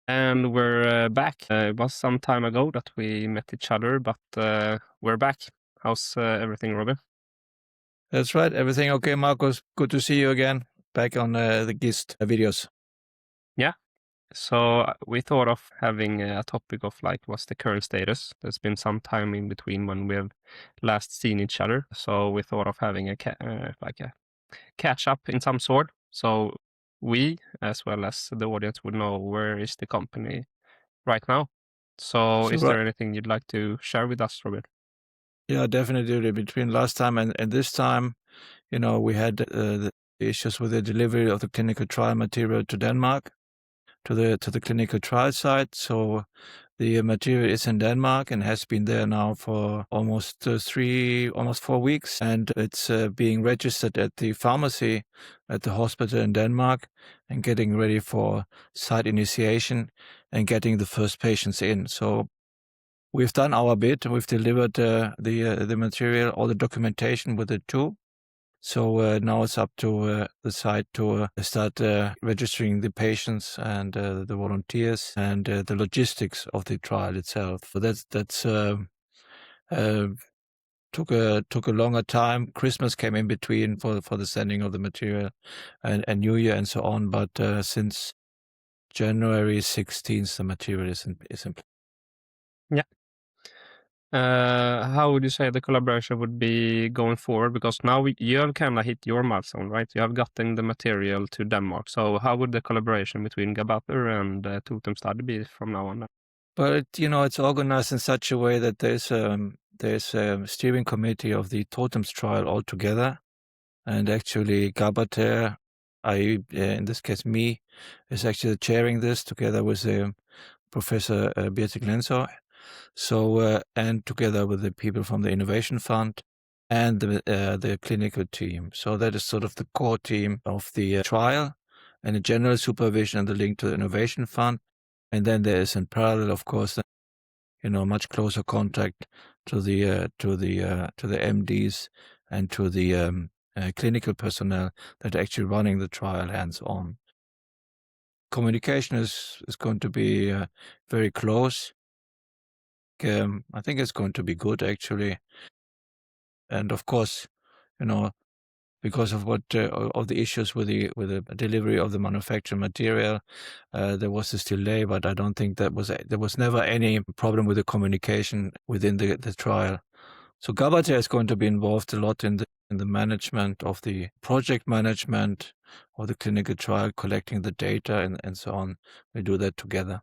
And we're back. It was some time ago that we met each other, but we're back. How's everything, Robin? That's right. Everything okay, Markus? Good to see you again. Back on the GIST videos. Yeah. So we thought of having a topic of like what's the current status. There's been some time in between when we have last seen each other, so we thought of having a like a catch up in some sort. So we, as well as the audience, would know where is the company right now. So is Super. there anything you'd like to share with us, Robin? Yeah, definitely. Between last time and this time, we had the issues with the delivery of the clinical trial material to Denmark, to the clinical trial site. So the material is in Denmark and has been there now for almost 4 weeks, and it's being registered at the pharmacy at the hospital in Denmark and getting ready for site initiation and getting the first patients in. So we've done our bit. We've delivered the material, all the documentation with it too. So now it's up to the site to start registering the patients and the volunteers and the logistics of the trial itself. So that's took a longer time. Christmas came in between for the sending of the material, and New Year and so on. But since January 16th, the material is in place. Yeah. How would you say the collaboration would be going forward? Because now you have kind of hit your milestone, right? You have gotten the material to Denmark. So how would the collaboration between Gabather and Totem study be from now on? But it's organized in such a way that there's a steering committee of the TOTEMS trial altogether, and actually Gabather, in this case me, is actually chairing this together with Professor Birte Glensor. So and together with the people from the Innovation Fund and the clinical team. So that is sort of the core team of the trial, and the general supervision and the link to the Innovation Fund. And then there is in parallel, of course, much closer contact to the MDs and to the clinical personnel that are actually running the trial hands-on. Communication is going to be very close. I think it's going to be good, actually. And of course, because of of the issues with the delivery of the manufactured material, there was this delay. But I don't think there was never any problem with the communication within the trial. So Gabather is going to be involved a lot in the management of the project management of the clinical trial, collecting the data and so on. We do that together.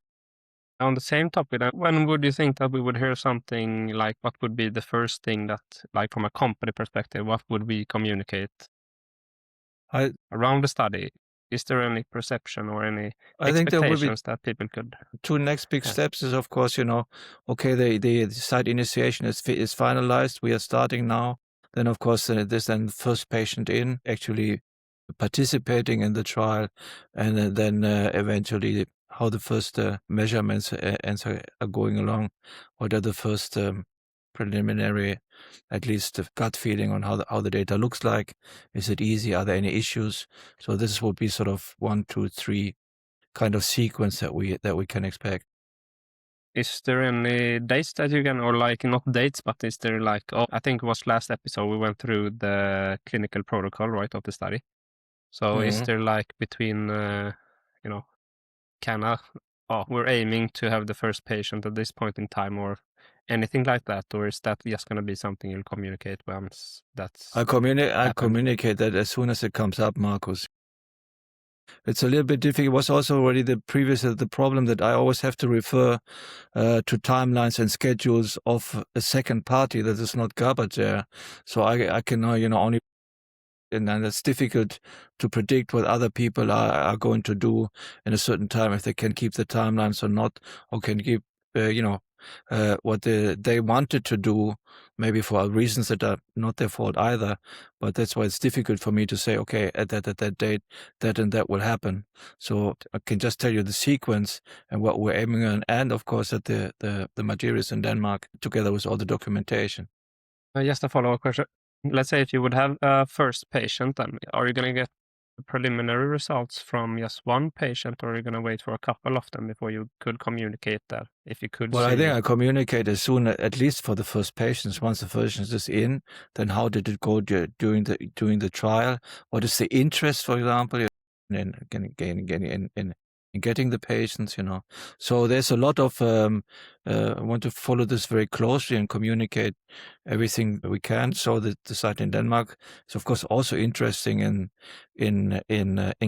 On the same topic, when would you think that we would hear something like what would be the first thing that, like from a company perspective, what would we communicate around the study? Is there any perception or any I think there will be expectations that people could? two next big Yeah. steps is, of course, okay, the site initiation is finalized. We are starting now. Then, of course, there's then first patient in, actually participating in the trial, and then eventually how the first measurements are going along. What are the first preliminary, at least gut feeling on how the data looks like? Is it easy? Are there any issues? So this will be sort of 1, 2, 3 kind of sequence that we can expect. Is there any dates that you can, or like not dates, but is there like, I think it was last episode we went through the clinical protocol, right, of the study. So is there like between, kind of, we're aiming to have the first patient at this point in time or anything like that? Or is that just going to be something you'll communicate once that's I happened? communicate that as soon as it comes up, Markus. It's a little bit difficult. It was also already the problem that I always have to refer to timelines and schedules of a second party that is not Gabather. So I can only, and then it's difficult to predict what other people are going to do in a certain time, if they can keep the timelines or not, or can keep, what they wanted to do, maybe for reasons that are not their fault either. But that's why it's difficult for me to say, okay, at that date, that and that will happen. So I can just tell you the sequence and what we're aiming on, and of course that the materials in Denmark, together with all the documentation. Just a follow-up question. Let's say if you would have a first patient, then are you going to get preliminary results from just one patient, or are you going to wait for a couple of them before you could communicate that? If you could Well, I say, think I communicate as soon, at least for the first patients. Once the patient is in, then how did it go during the trial? What is the interest, for example, in getting the patients? So there's a lot of. I want to follow this very closely and communicate everything we can. So that the site in Denmark is, of course, also interesting in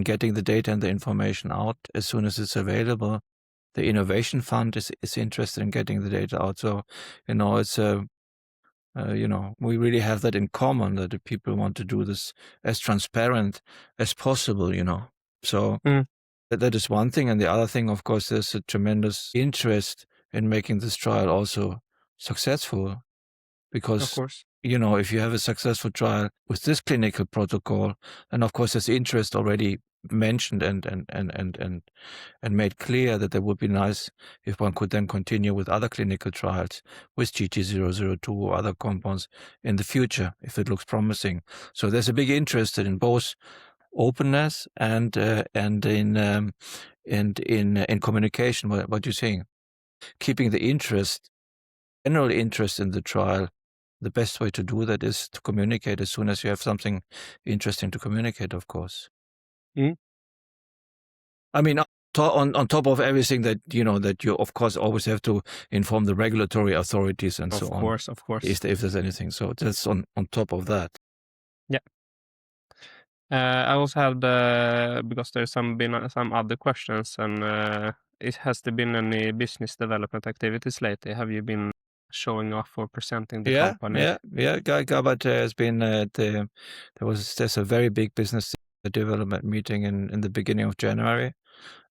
getting the data and the information out as soon as it's available. The Innovation Fund is interested in getting the data out. So, it's we really have that in common, that the people want to do this as transparent as possible. So Mm, that is one thing, and the other thing, of course, there's a tremendous interest in making this trial also successful, of because course. if you have a successful trial with this clinical protocol, and of course there's interest already mentioned and made clear that it would be nice if one could then continue with other clinical trials with GT002 or other compounds in the future if it looks promising. So there's a big interest in both openness and in communication. What you're saying, keeping the general interest in the trial. The best way to do that is to communicate as soon as you have something interesting to communicate, of course. Mm, I mean, on top of everything that you of course always have to inform the regulatory authorities and so of on, course, of course. if there's anything. So that's on top of that. Yeah. I also had because there's been some other questions, and has there been any business development activities lately? Have you been showing off or presenting the company? Yeah. Gabather has been there's a very big business development meeting in the beginning of January,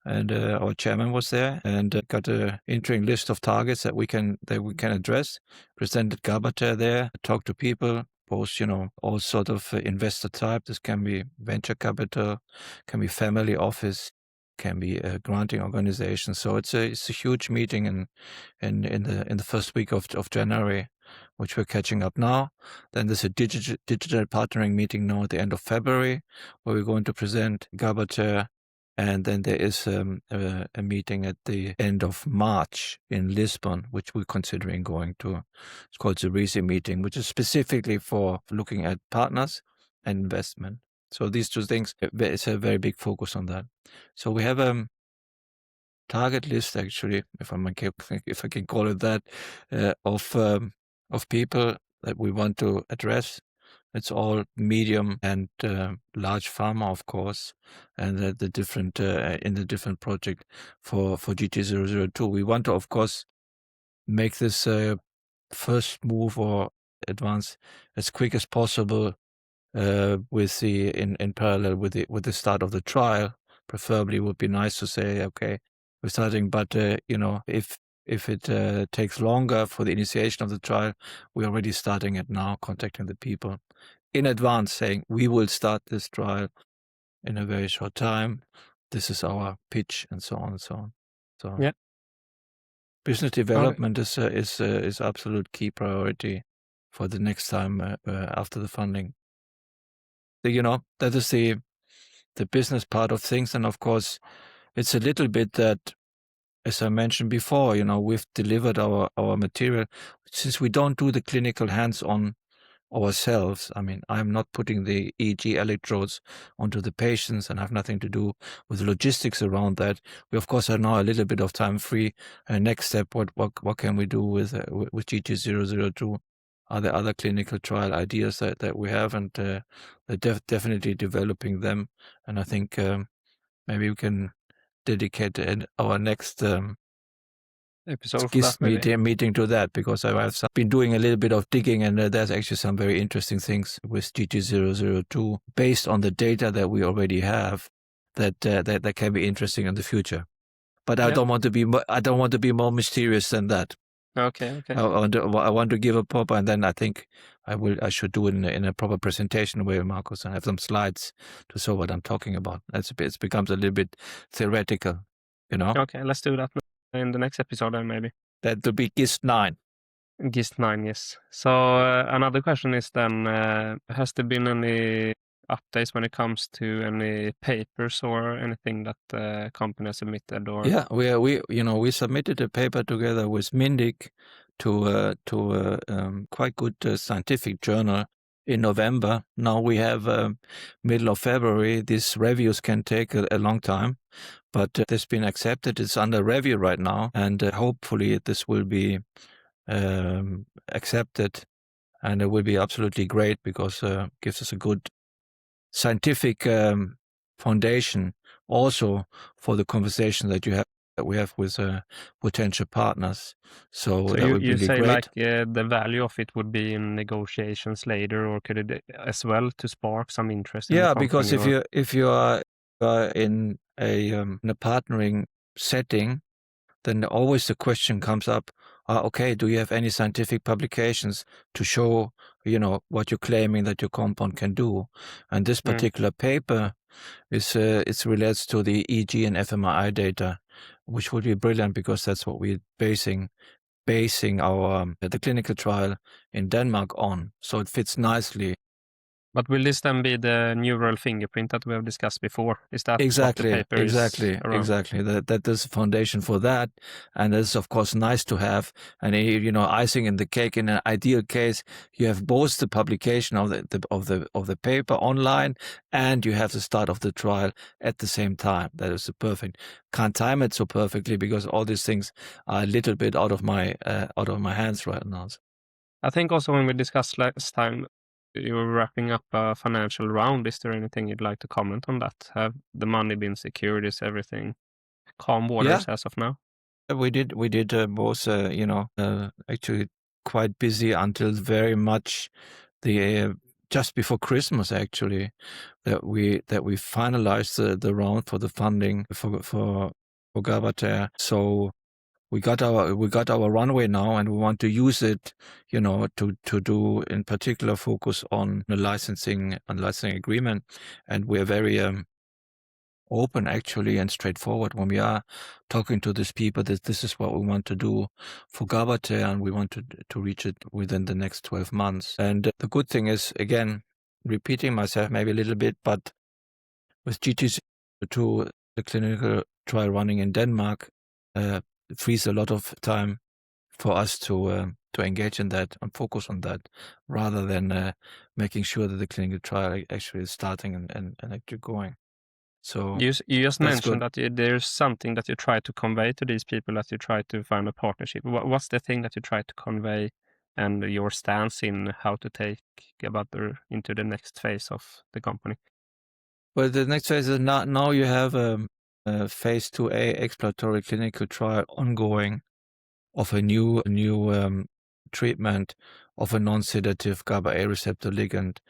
and our chairman was there and got an interim list of targets that we can address. Presented Gabather there, talked to people, both all sort of investor type. This can be venture capital, can be family office, can be a granting organization. So it's a huge meeting in the first week of January, which we're catching up now. Then there's a digital partnering meeting now at the end of February, where we're going to present Gabather. And then there is a meeting at the end of March in Lisbon, which we're considering going to. It's called the RISI meeting, which is specifically for looking at partners and investment. So these two things, it's a very big focus on that. So we have a target list, actually, if I can call it that, of people that we want to address. It's all medium and large pharma, of course, and the different in the different project for GT002. We want to, of course, make this first move or advance as quick as possible with in parallel with the start of the trial. Preferably, would be nice to say, okay, we're starting, but if it takes longer for the initiation of the trial, we're already starting it now, contacting the people in advance, saying we will start this trial in a very short time. This is our pitch, and so on and so on. So Yeah. business Okay. development is absolute key priority for the next time after the funding. That is the business part of things, and of course, it's a little bit that, as I mentioned before, we've delivered our material. Since we don't do the clinical hands-on ourselves, I mean, I'm not putting the EEG electrodes onto the patients and have nothing to do with logistics around that. We, of course, are now a little bit of time free. Next step, what can we do with GT002? Are there other clinical trial ideas that we have? And they're definitely developing them. And I think maybe we can dedicate our next Episode for that, GIST meeting to that, because I've been doing a little bit of digging, and there's actually some very interesting things with GT002 based on the data that we already have that can be interesting in the future. But I Yeah. don't want to be more mysterious than that. Okay. I want to give a proper, and then I think I should do it in a proper presentation way, Markus, and have some slides to show what I'm talking about. It becomes a little bit theoretical, Okay, let's do that in the next episode then, maybe. That would be GIST 9. GIST 9, yes. So another question is then, has there been any updates when it comes to any papers or anything that the company has submitted? Or Yeah, we submitted a paper together with Mindic to quite good scientific journal in November. Now we have middle of February. These reviews can take a long time, but it's been accepted. It's under review right now, and hopefully this will be accepted, and it will be absolutely great because gives us a good scientific foundation also for the conversation that we have with potential partners. So that would be you really say great. like the value of it would be in negotiations later, or could it as well to spark some interest in the Yeah, company? because Or if you are in a partnering setting, then always the question comes up, okay, do you have any scientific publications to show, what you're claiming that your compound can do? And this particular paper is it relates to the EG and fMRI data, which would be brilliant because that's what we're basing our the clinical trial in Denmark on. So it fits nicely. But will this then be the neural fingerprint that we have discussed before? Is that what the paper is around? Exactly. That is a foundation for that, and it's of course nice to have. And icing in the cake. In an ideal case, you have both the publication of the paper online, and you have the start of the trial at the same time. That is perfect. Can't time it so perfectly because all these things are a little bit out of my hands right now. I think also when we discussed last time, you were wrapping up a financial round. Is there anything you'd like to comment on that? Have the money been secured? Is everything calm Yeah, waters as of now? we did both. Actually quite busy until very much the just before Christmas actually that we finalized the round for the funding for Gabather. So we got our runway now, and we want to use it, to do in particular focus on the licensing agreement, and we're very open actually and straightforward when we are talking to these people that this is what we want to do for Gabather, and we want to reach it within the next 12 months. And the good thing is, again, repeating myself maybe a little bit, but with GT2, the clinical trial running in Denmark, it frees a lot of time for us to engage in that and focus on that rather than making sure that the clinical trial actually is starting and actually going. So You just that's good. mentioned that there's something that you try to convey to these people, that you try to find a partnership. What's the thing that you try to convey, and your stance in how to take Gabather into the next phase of the company? Well, the next phase is now you have a phase 2A exploratory clinical trial ongoing of a new treatment of a non-sedative GABA A receptor ligand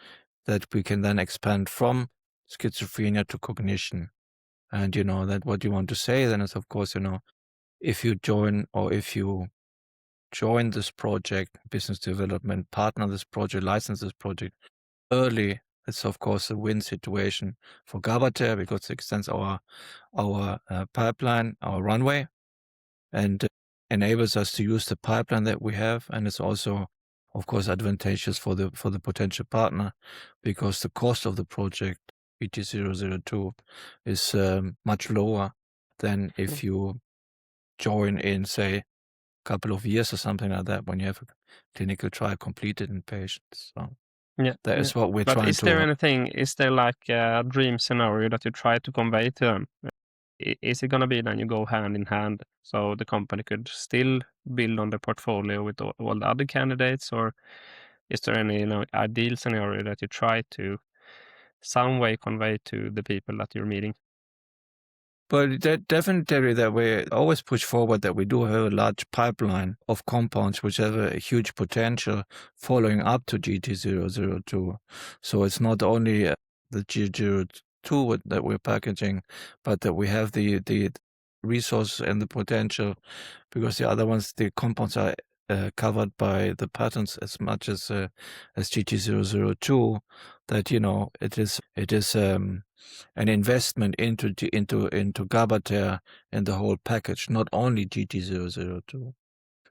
that we can then expand from schizophrenia to cognition. And that what you want to say then is, of course, if you join this project, business development, partner this project, license this project early, it's of course a win situation for Gabather because it extends our pipeline, our runway, and enables us to use the pipeline that we have. And it's also, of course, advantageous for the potential partner because the cost of the project PT002 is much lower than if you join in, say, a couple of years or something like that when you have a clinical trial completed in patients. So Yeah, that yeah. is what we're But trying is there to. anything? Is there like a dream scenario that you try to convey to them? Is it gonna be then you go hand in hand, so the company could still build on the portfolio with all the other candidates, or is there any ideal scenario that you try to some way convey to the people that you're meeting? But definitely that we always push forward that we do have a large pipeline of compounds which have a huge potential following up to GT002. So it's not only the G02 that we're packaging, but that we have the resource and the potential, because the other ones, the compounds are covered by the patents as much as GT002, that it is an investment into Gabather and the whole package, not only GT002.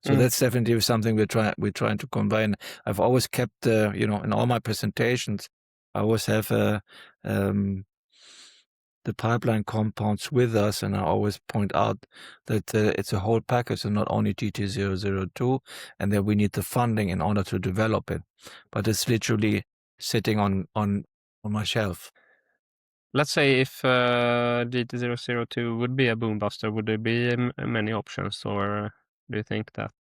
So Mm. that's definitely something we're trying to combine. I've always kept, in all my presentations, I always have the pipeline compounds with us, and I always point out that it's a whole package and not only GT002, and that we need the funding in order to develop it. But it's literally sitting on my shelf. Let's say if GT002 would be a boom buster, would there be many options, or do you think that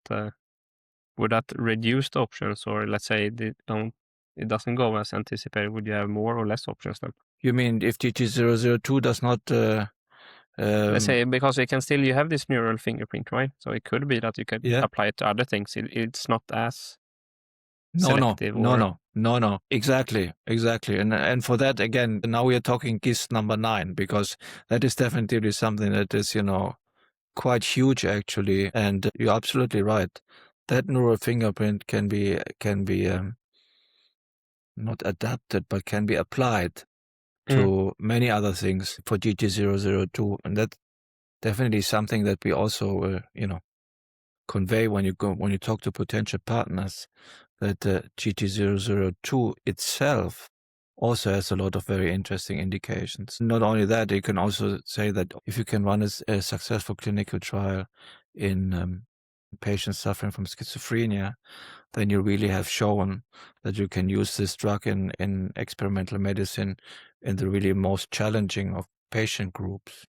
would that reduce the options, or let's say it doesn't go as anticipated, would you have more or less options then? You mean if GT002 does not Let's say, because you have this neural fingerprint, right? So it could be that you could yeah. apply it to other things. It's not as No, selective no. Exactly. And for that, again, now we are talking GIS number 9, because that is definitely something that is, quite huge actually. And you're absolutely right. That neural fingerprint can be not adapted, but can be applied to many other things for GT002, and that's definitely something that we also, convey when you talk to potential partners, that GT002 itself also has a lot of very interesting indications. Not only that, you can also say that if you can run a successful clinical trial in patients suffering from schizophrenia, then you really have shown that you can use this drug in experimental medicine in the really most challenging of patient groups.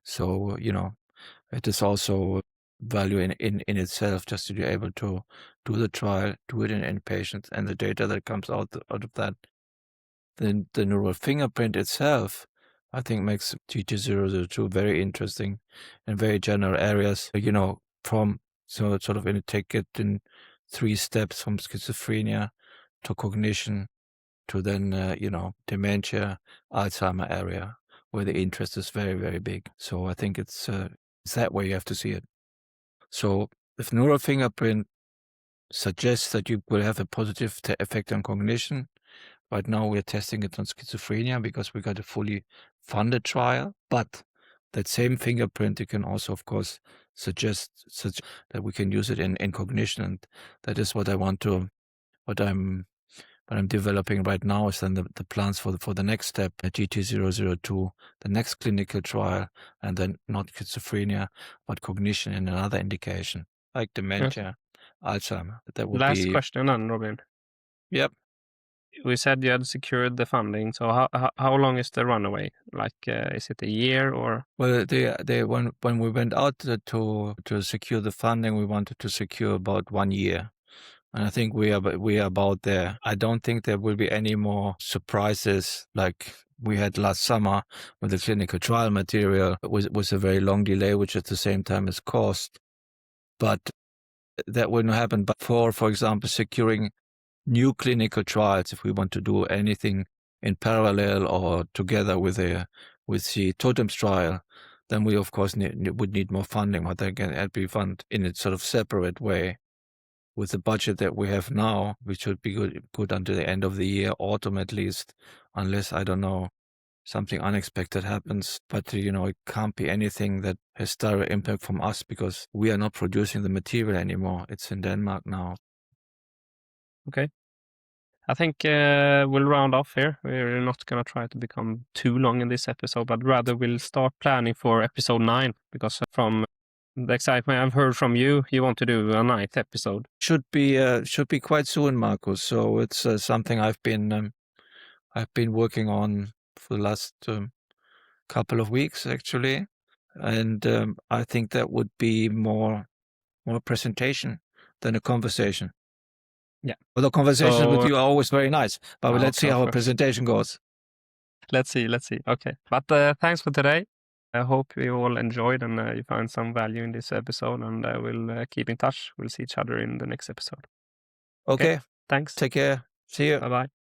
So, it is also value in itself just to be able to do the trial, do it in patients, and the data that comes out of that. Then the neural fingerprint itself, I think, makes GT002 very interesting in very general areas, from sort of take it in 3 steps from schizophrenia to cognition to then, dementia, Alzheimer area, where the interest is very, very big. So I think it's that way you have to see it. So if neural fingerprint suggests that you will have a positive effect on cognition, right now we're testing it on schizophrenia because we got a fully funded trial. But that same fingerprint, you can also, of course, suggest that we can use it in cognition. And that is what I'm developing right now, is then the plans for the next step at GT002, the next clinical trial, and then not schizophrenia, but cognition in another indication, like dementia, Alzheimer. That would Last be... question then, Robin. Yep. We said you had secured the funding, so how long is the runaway? Like, is it a year or? Well, when we went out to secure the funding, we wanted to secure about 1 year. And I think we are about there. I don't think there will be any more surprises like we had last summer with the clinical trial material. It was a very long delay, which at the same time is cost. But that wouldn't happen. But for example, securing new clinical trials, if we want to do anything in parallel or together with the TOTEMS trial, then we of course would need more funding, but that can be funded in a sort of separate way. With the budget that we have now, we should be good until the end of the year, autumn at least, unless, I don't know, something unexpected happens. But, it can't be anything that has direct impact from us because we are not producing the material anymore. It's in Denmark now. Okay. I think we'll round off here. We're not going to try to become too long in this episode, but rather we'll start planning for episode 9, because from the excitement I've heard from you, you want to do a 9th episode. Should be quite soon, Markus. So it's something I've been working on for the last couple of weeks actually, and I think that would be more presentation than a conversation. Yeah. Well, the conversations with you are always very nice, but let's see how a presentation goes. Let's see. Okay. But thanks for today. I hope you all enjoyed and you found some value in this episode, and we'll keep in touch. We'll see each other in the next episode. Okay. Thanks. Take care. See you. Bye-bye.